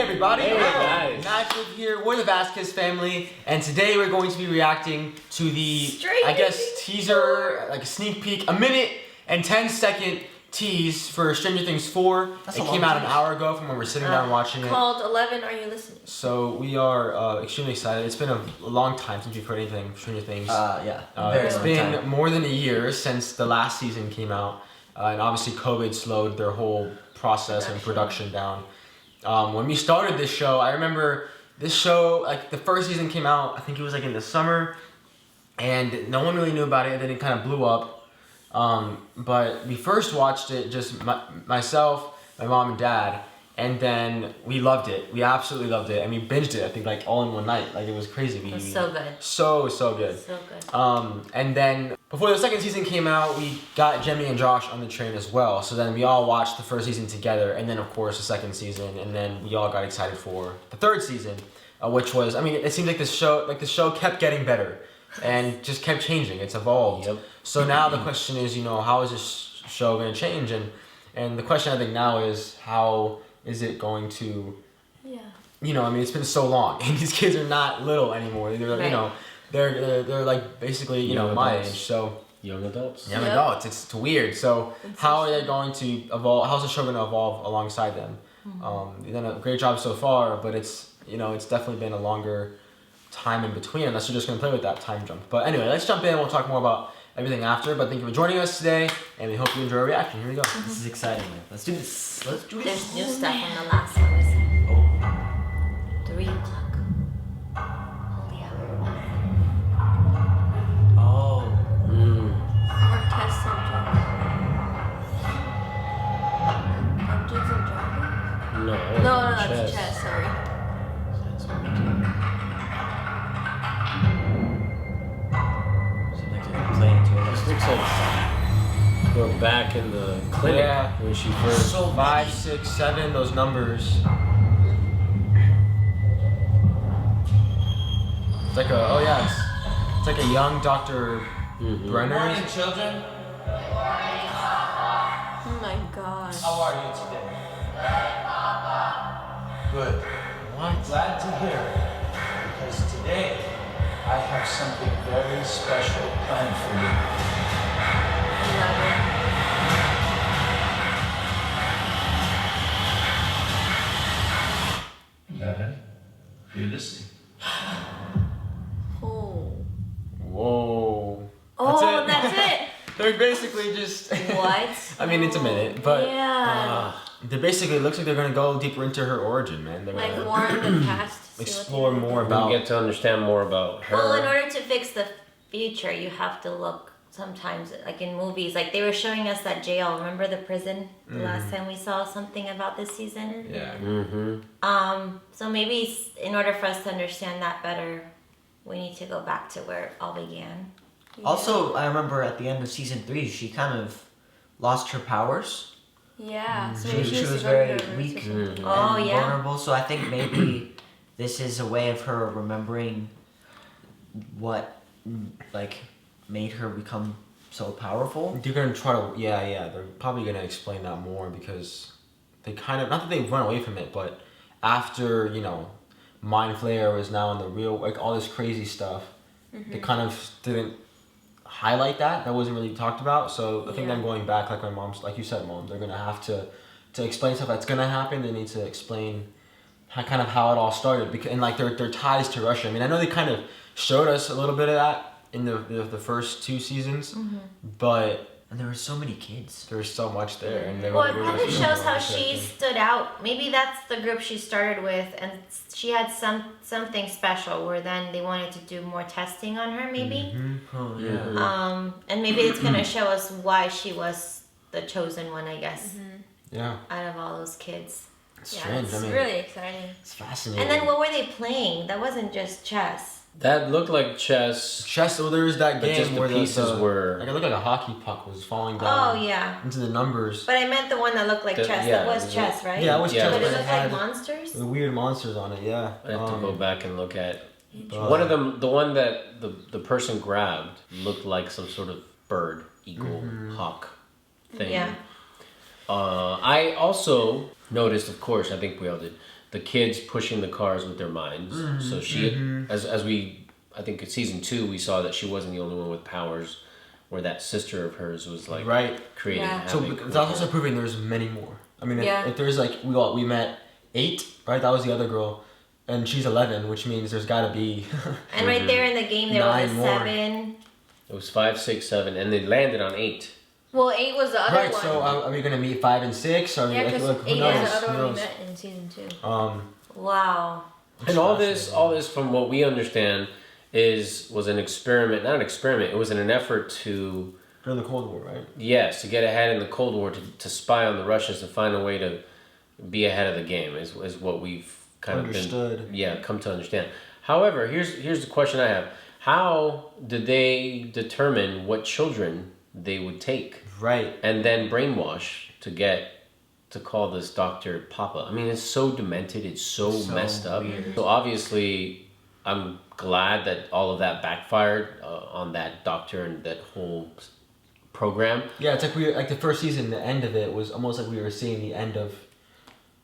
everybody! Hey guys! MaJeliv here, we're the Vasquez family, and today we're going to be reacting to the, teaser, like a sneak peek, a minute and 10-second tease for Stranger Things 4. It came out an hour ago from when we're sitting down watching it. Called 11, Are You Listening? So we are extremely excited. It's been a long time since we've heard anything from Stranger Things. It's been more than a year since the last season came out, and obviously COVID slowed their whole process and production down. When we started this show, I remember this show, like the first season came out, I think it was like in the summer, and no one really knew about it, and then it kind of blew up. But we first watched it, just myself, my mom and dad, and then we loved it. We absolutely loved it, and we binged it, I think, like all in one night. Like it was crazy. It was so good. So good. So good. And then before the second season came out, we got Jemmy and Josh on the train as well. So then we all watched the first season together, and then of course the second season, and then we all got excited for the third season, which was, I mean, it seemed like the show kept getting better, and just kept changing. It's evolved. Yep. So now the question is, how is this show going to change? And the question I think now is, how is it going to? Yeah. I mean, it's been so long, and these kids are not little anymore. They're right. They're like basically my age. So young adults. Young adults. It's weird. So how are they going to evolve? How's the show going to evolve alongside them? You've done a great job so far, but it's it's definitely been a longer time in between, unless you're just going to play with that time jump. But anyway, let's jump in. We'll talk more about everything after. But thank you for joining us today, and we hope you enjoy our reaction. Here we go. This is exciting, man. Let's do this. There's new stuff on the last one. 3 o'clock. Holy hour. Oh. More test subject. Dungeons and Dragons? No, No, that's chess, sorry. This looks like we're back in the clinic when she first. So 5, 6, 7, those numbers. It's like it's like a young Dr. Brenner. Good morning, children. Oh my gosh. How are you today? Good. What? Glad to hear it, because today I have something very special planned for you. Evan, you're listening. Whoa. Oh, that's it. They're basically just. What? I mean, it's a minute, but yeah. they basically, it looks like they're gonna go deeper into her origin, man. They're Like gonna more in the past. explore more about. We get to understand more about her. Well, in order to fix the future, you have to look sometimes, like in movies, like they were showing us that jail. Remember the prison? The last time we saw something about this season. Yeah. So maybe in order for us to understand that better, we need to go back to where it all began. Also, I remember at the end of season 3, she kind of lost her powers. Yeah. So she was very weak and vulnerable. So I think maybe this is a way of her remembering what made her become so powerful. They're gonna try to they're probably gonna explain that more, because they kind of, not that they run away from it, but after Mind Flayer was now in the real, like all this crazy stuff, they kind of didn't highlight that wasn't really talked about. So I think them going back, like my mom's, like you said, Mom, they're gonna have to explain stuff that's gonna happen. They need to explain how it all started, because and like their ties to Russia. I mean, I know they kind of showed us a little bit of that in the first 2 seasons, but And there were so many kids. there's so much there. And Well, it kind of shows how she stood out. Maybe that's the group she started with, and she had something special where then they wanted to do more testing on her, maybe. Oh yeah. And maybe it's gonna show us why she was the chosen one, I guess. Yeah. Out of all those kids. It's strange. It's I mean, really exciting. it's fascinating. And then what were they playing? That wasn't just chess. That looked like chess. Chess. Well, there was that But game just the where pieces were. like it looked like a hockey puck was falling down. Oh yeah. Into the numbers. But I meant the one that looked like chess. yeah, that was chess, right? Yeah, it was Yeah, chess. But it But looked had like monsters. the weird monsters on it. Yeah. I have to go back and look at. But- One of them, the one that the person grabbed, looked like some sort of bird, eagle, hawk thing. Yeah. I also noticed, of course, I think we all did, the kids pushing the cars with their minds. So she, as we, I think in season 2, we saw that she wasn't the only one with powers, where that sister of hers was like creating havoc. So it's also proving there's many more. I mean, if there's like we met 8, right? That was the other girl, and she's 11, which means there's got to be. And right there in the game, there was a 7. It was 5, 6, 7, and they landed on 8. Well, 8 was the other one. Right. So are we gonna meet 5 and 6? Or because 8 who was the other one we met in season 2. Wow. And all this from what we understand was an experiment, not an experiment, it was in an effort to... During the Cold War, right? Yes, to get ahead in the Cold War, to spy on the Russians, to find a way to be ahead of the game, is what we've kind of come to understand. However, here's the question I have. How did they determine what children they would take? Right. And then brainwash to call this doctor Papa? I mean, it's so demented, it's so messed up. Weird. So obviously... I'm glad that all of that backfired on that doctor and that whole program. Yeah, it's like the first season, the end of it was almost like we were seeing the end of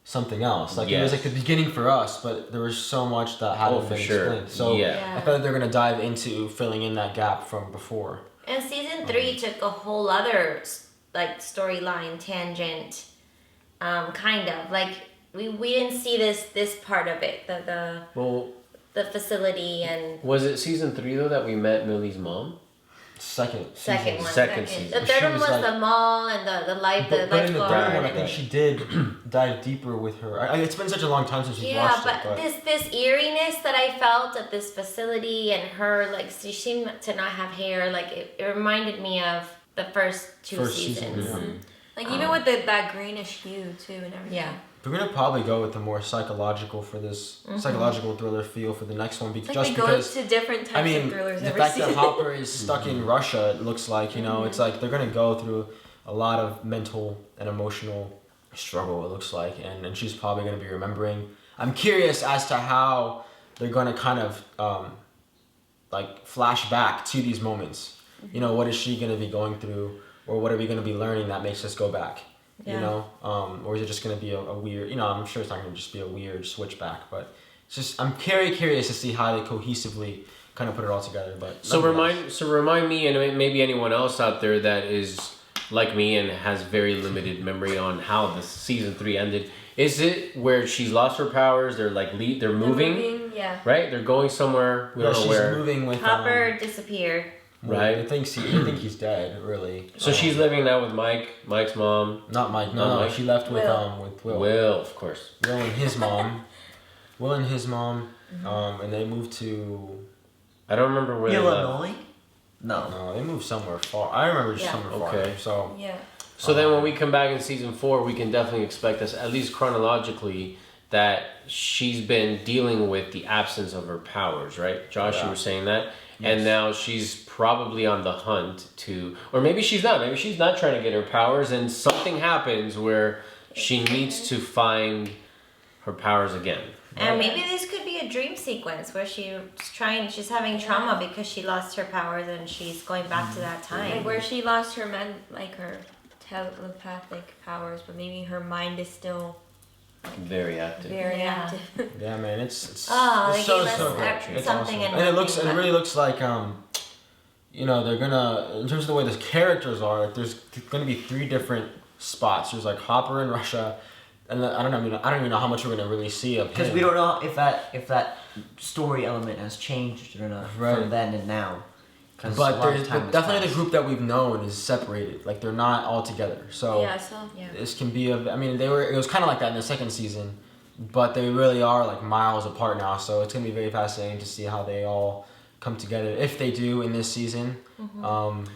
something else. Like it was like the beginning for us, but there was so much that hadn't been explained. So I feel like they're gonna dive into filling in that gap from before. And season 3 took a whole other like storyline tangent, kind of like we didn't see this part of it. The facility and... Was it season 3 though that we met Millie's mom? Second season. The third one was the mall and the life. But in the third one, I think she did dive deeper with her. It's been such a long time since we've watched it. But this eeriness that I felt at this facility and her, like, she seemed to not have hair. Like it reminded me of the first 2 seasons. Like even with that greenish hue too and everything. Yeah. We're gonna probably go with the more psychological for this psychological thriller feel for the next one because like because to different types of thrillers. The fact that Hopper is stuck in Russia, it looks like it's like they're gonna go through a lot of mental and emotional struggle. It looks like, and she's probably gonna be remembering. I'm curious as to how they're gonna kind of like flash back to these moments. What is she gonna be going through, or what are we gonna be learning that makes us go back? Or is it just going to be a weird, I'm sure it's not going to just be a weird switchback, but it's just, I'm very curious to see how they cohesively kind of put it all together. But so remind me, and maybe anyone else out there that is like me and has very limited memory on how the season 3 ended. Is it where she's lost her powers? They're like they're moving, right? They're going somewhere. We don't know where. She's moving with Hopper disappeared. Right. I think he's dead, really. So she's living now with Mike's mom. Not Mike. No, Mike. She left with Will. Will, of course. Will and his mom. And they moved to... I don't remember where Illinois? No, they moved somewhere far. I remember just somewhere far. Okay. So... Yeah. So then when we come back in season 4, we can definitely expect us, at least chronologically, that she's been dealing with the absence of her powers, right? Josh, you were saying that? Yes. And now she's probably on the hunt or maybe she's not. Maybe she's not trying to get her powers and something happens where she needs to find her powers again. And maybe this could be a dream sequence where she's having trauma because she lost her powers and she's going back to that time. Like where she lost her her telepathic powers, but maybe her mind is still... Very active. Yeah, man, it's so something, awesome. And it really looks like they're gonna, in terms of the way the characters are, like, there's gonna be 3 different spots. There's like Hopper in Russia, and I don't even know how much we're gonna really see of him. Because we don't know if that story element has changed or not from then and now. But definitely the group that we've known is separated. Like they're not all together. So this can be it was kind of like that in the second season, but they really are like miles apart now. So it's gonna be very fascinating to see how they all come together if they do in this season.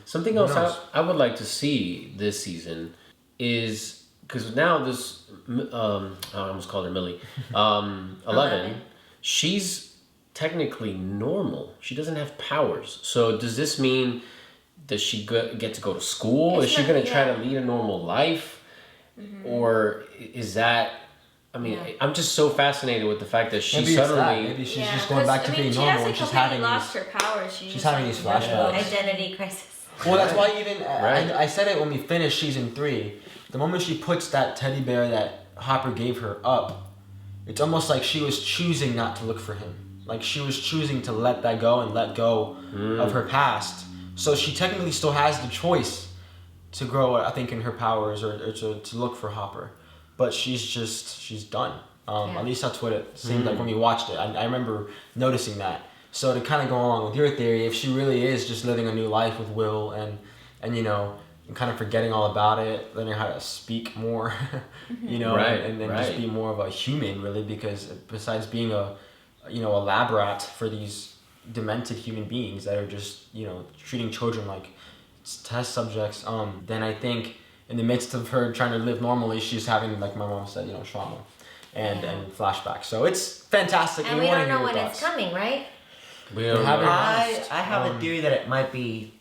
Something else I would like to see this season is because now this I almost called her Millie, 11. She's technically normal. She doesn't have powers. So does this mean does she get to go to school? Is she going to try to lead a normal life? Or is that... I mean, I'm just so fascinated with the fact that she Maybe she's just going back to being normal and she's having lost her powers. She's having these flashbacks. Identity crisis. Well, that's why even... I said it when we finished season 3. The moment she puts that teddy bear that Hopper gave her up, it's almost like she was choosing not to look for him. Like she was choosing to let that go and let go of her past. So she technically still has the choice to grow, I think, in her powers or to look for Hopper. But she's done. At least that's what it seemed like when we watched it. I remember noticing that. So to kind of go along with your theory, if she really is just living a new life with Will and you know, and kind of forgetting all about it, learning how to speak more, you know, and just be more of a human, really, because besides being a lab rat for these demented human beings that are just, you know, treating children like test subjects, then I think in the midst of her trying to live normally, she's having, like my mom said, you know, trauma and flashbacks. So it's fantastic. And we don't know when it's coming, right? I have a theory that it might be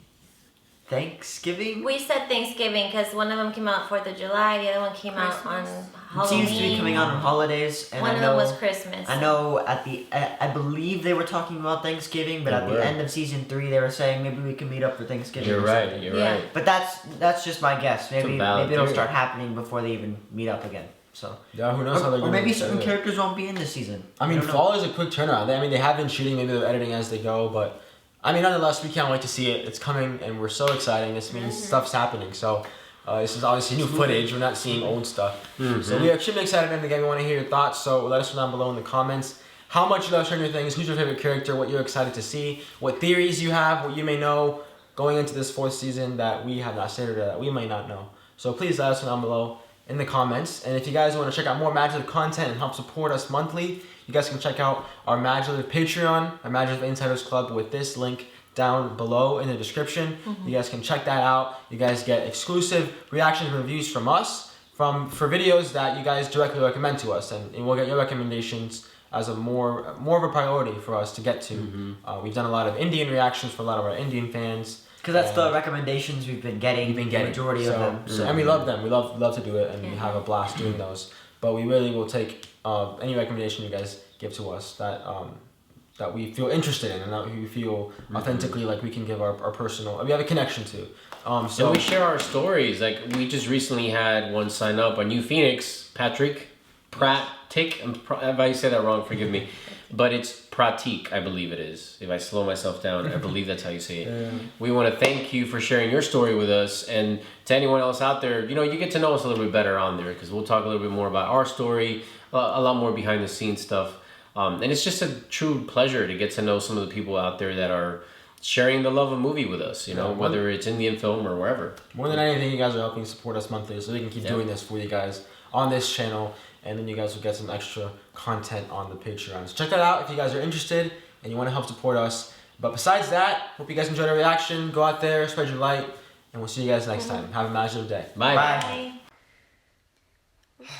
Thanksgiving. We said Thanksgiving because one of them came out 4th of July, the other one came out on Halloween. It seems to be coming out on holidays. And one of them was Christmas. I know I believe they were talking about Thanksgiving, but at the end of season 3 they were saying maybe we can meet up for Thanksgiving. You're right. Right. But that's just my guess. Maybe it'll start happening before they even meet up again. So yeah, who knows how they're going to maybe certain characters won't be in this season. I mean, fall is a quick turnaround. I mean, they have been shooting, maybe they're editing as they go, but I mean, nonetheless, we can't wait to see it. It's coming, and we're so excited. This means stuff's happening. So this is obviously new footage. We're not seeing old stuff. So we are extremely excited, and again, we want to hear your thoughts. So let us know down below in the comments how much you love Stranger Things, who's your favorite character, what you're excited to see, what theories you have, what you may know going into this 4th season that we have not stated or that we may not know. So please let us know down below in the comments. And if you guys want to check out more MaJeliv content and help support us monthly, you guys can check out our MaJeliv Patreon, our MaJeliv Insiders Club, with this link down below in the description. You guys can check that out. You guys get exclusive reactions and reviews from us for videos that you guys directly recommend to us, and we'll get your recommendations as a more of a priority for us to get to. We've done a lot of Indian reactions for a lot of our Indian fans. Because that's the recommendations we've been getting. The majority of them. So. And we love them. We love to do it, and we have a blast doing those. But we really will take any recommendation you guys give to us that we feel interested in and that we feel authentically like we can give our personal, we have a connection to. So we share our stories. Like we just recently had one sign up, a new Phoenix, Patrick Pratik. If I say that wrong, forgive me. But it's Pratik, I believe it is. If I slow myself down, I believe that's how you say it. We want to thank you for sharing your story with us. And to anyone else out there, you know, you get to know us a little bit better on there because we'll talk a little bit more about our story, a lot more behind the scenes stuff. And it's just a true pleasure to get to know some of the people out there that are sharing the love of movie with us, you know, whether it's Indian film or wherever. More than anything, you guys are helping support us monthly so we can keep doing this for you guys on this channel. And then you guys will get some extra content on the Patreon. So check that out if you guys are interested and you want to help support us. But besides that, hope you guys enjoyed our reaction. Go out there, spread your light, and we'll see you guys next time. Have a MaJeliv day. Bye.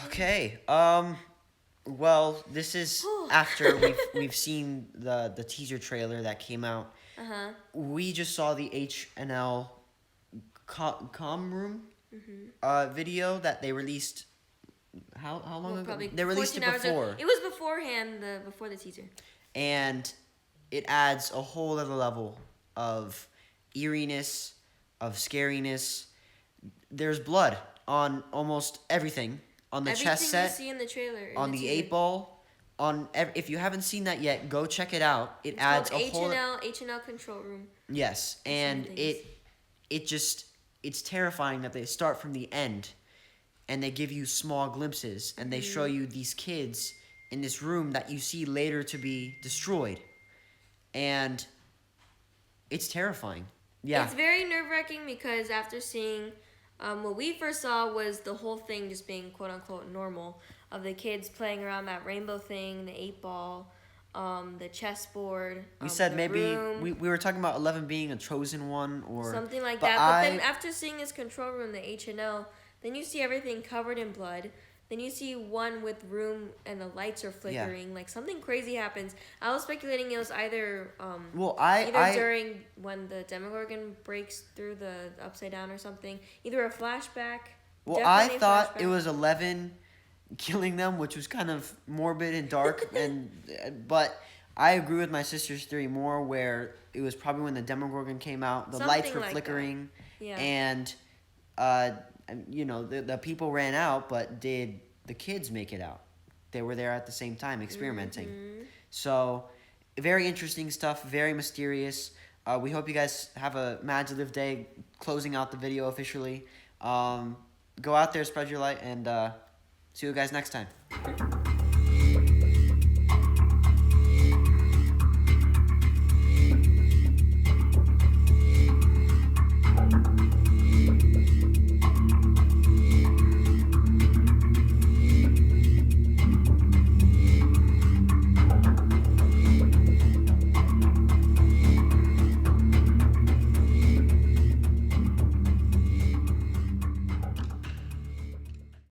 Okay. Well, this is after we've seen the teaser trailer that came out. We just saw the HNL Control Room video that they released. How long ago? They released it before. It was beforehand, before the teaser. And it adds a whole other level of eeriness, of scariness. There's blood on almost everything. On the chess set, you see in the trailer, on the 8-ball, if you haven't seen that yet, go check it out. It's adds a whole HNL Control Room. Yes, and it's terrifying that they start from the end, and they give you small glimpses, and they show you these kids in this room that you see later to be destroyed, and it's terrifying. Yeah, it's very nerve-wracking because after seeing. What we first saw was the whole thing just being quote-unquote normal, of the kids playing around that rainbow thing, the 8-ball, the chessboard. We said maybe we were talking about 11 being a chosen one or something like that. But then after seeing this control room, the HNL, then you see everything covered in blood. Then you see one with room and the lights are flickering. Like something crazy happens. I was speculating it was either during when the Demogorgon breaks through the upside down or something. Either a flashback. Well, I thought it was 11 killing them, which was kind of morbid and dark. But I agree with my sister's theory more, where it was probably when the Demogorgon came out. The lights were flickering, and you know, the people ran out, but did the kids make it out? they were there at the same time experimenting. So, very interesting stuff, very mysterious. We hope you guys have a MaJeliv day, closing out the video officially. Go out there, spread your light, and see you guys next time.